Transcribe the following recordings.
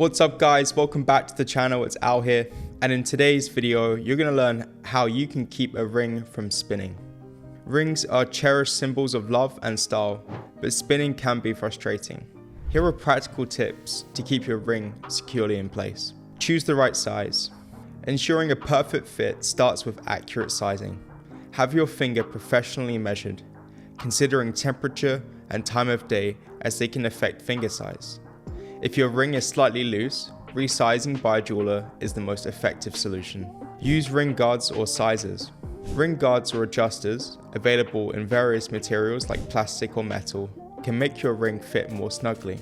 What's up guys, welcome back to the channel, it's Al here, and in today's video you're going to learn how you can keep a ring from spinning. Rings are cherished symbols of love and style, but spinning can be frustrating. Here are practical tips to keep your ring securely in place. Choose the right size. Ensuring a perfect fit starts with accurate sizing. Have your finger professionally measured, considering temperature and time of day as they can affect finger size. If your ring is slightly loose, resizing by a jeweler is the most effective solution. Use ring guards or sizers. Ring guards or adjusters, available in various materials like plastic or metal, can make your ring fit more snugly.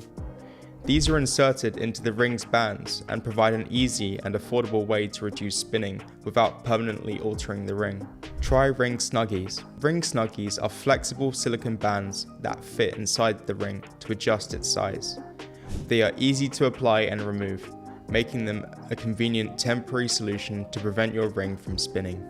These are inserted into the ring's bands and provide an easy and affordable way to reduce spinning without permanently altering the ring. Try ring snuggies. Ring snuggies are flexible silicone bands that fit inside the ring to adjust its size. They are easy to apply and remove, making them a convenient temporary solution to prevent your ring from spinning.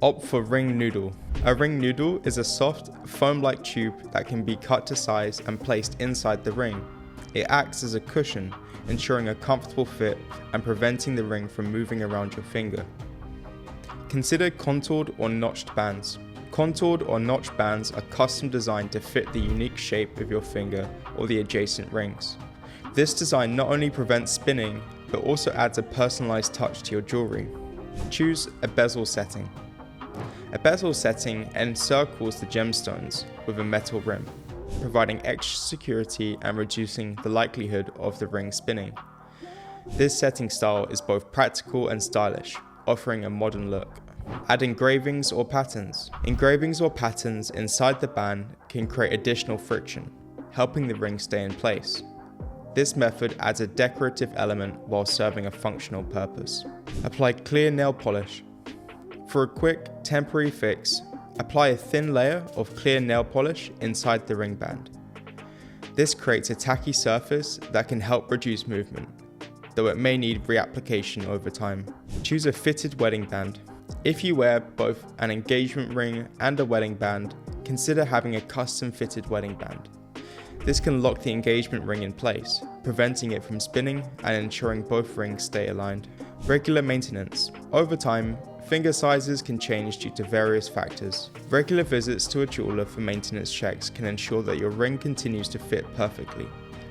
Opt for ring noodle. A ring noodle is a soft, foam-like tube that can be cut to size and placed inside the ring. It acts as a cushion, ensuring a comfortable fit and preventing the ring from moving around your finger. Consider contoured or notched bands. Contoured or notched bands are custom designed to fit the unique shape of your finger or the adjacent rings. This design not only prevents spinning, but also adds a personalized touch to your jewelry. Choose a bezel setting. A bezel setting encircles the gemstones with a metal rim, providing extra security and reducing the likelihood of the ring spinning. This setting style is both practical and stylish, offering a modern look. Add engravings or patterns. Engravings or patterns inside the band can create additional friction, helping the ring stay in place. This method adds a decorative element while serving a functional purpose. Apply clear nail polish. For a quick, temporary fix, apply a thin layer of clear nail polish inside the ring band. This creates a tacky surface that can help reduce movement, though it may need reapplication over time. Choose a fitted wedding band. If you wear both an engagement ring and a wedding band, consider having a custom fitted wedding band. This can lock the engagement ring in place, preventing it from spinning and ensuring both rings stay aligned. Regular maintenance. Over time, finger sizes can change due to various factors. Regular visits to a jeweler for maintenance checks can ensure that your ring continues to fit perfectly.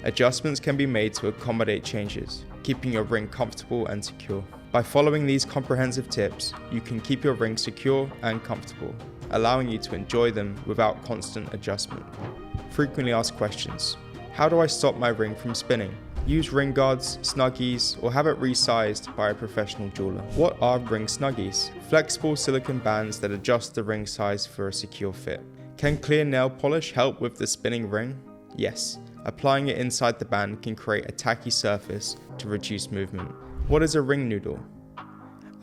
Adjustments can be made to accommodate changes, keeping your ring comfortable and secure. By following these comprehensive tips, you can keep your ring secure and comfortable, allowing you to enjoy them without constant adjustment. Frequently asked questions. How do I stop my ring from spinning? Use ring guards, snuggies, or have it resized by a professional jeweler. What are ring snuggies? Flexible silicone bands that adjust the ring size for a secure fit. Can clear nail polish help with the spinning ring? Yes. Applying it inside the band can create a tacky surface to reduce movement. What is a ring noodle?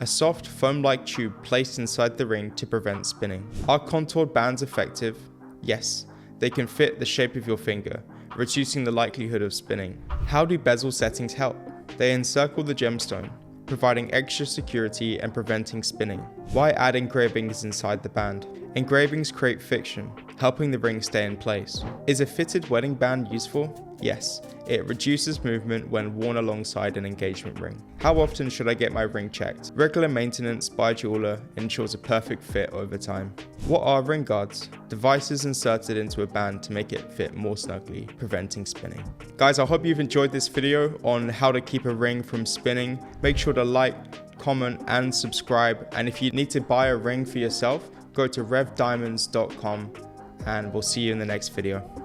A soft, foam-like tube placed inside the ring to prevent spinning. Are contoured bands effective? Yes. They can fit the shape of your finger, reducing the likelihood of spinning. How do bezel settings help? They encircle the gemstone, providing extra security and preventing spinning. Why add engravings inside the band? Engravings create friction, helping the ring stay in place. Is a fitted wedding band useful? Yes, it reduces movement when worn alongside an engagement ring. How often should I get my ring checked? Regular maintenance by a jeweler ensures a perfect fit over time. What are ring guards? Devices inserted into a band to make it fit more snugly, preventing spinning. Guys, I hope you've enjoyed this video on how to keep a ring from spinning. Make sure to like, comment, and subscribe. And if you need to buy a ring for yourself, go to revdiamonds.com and we'll see you in the next video.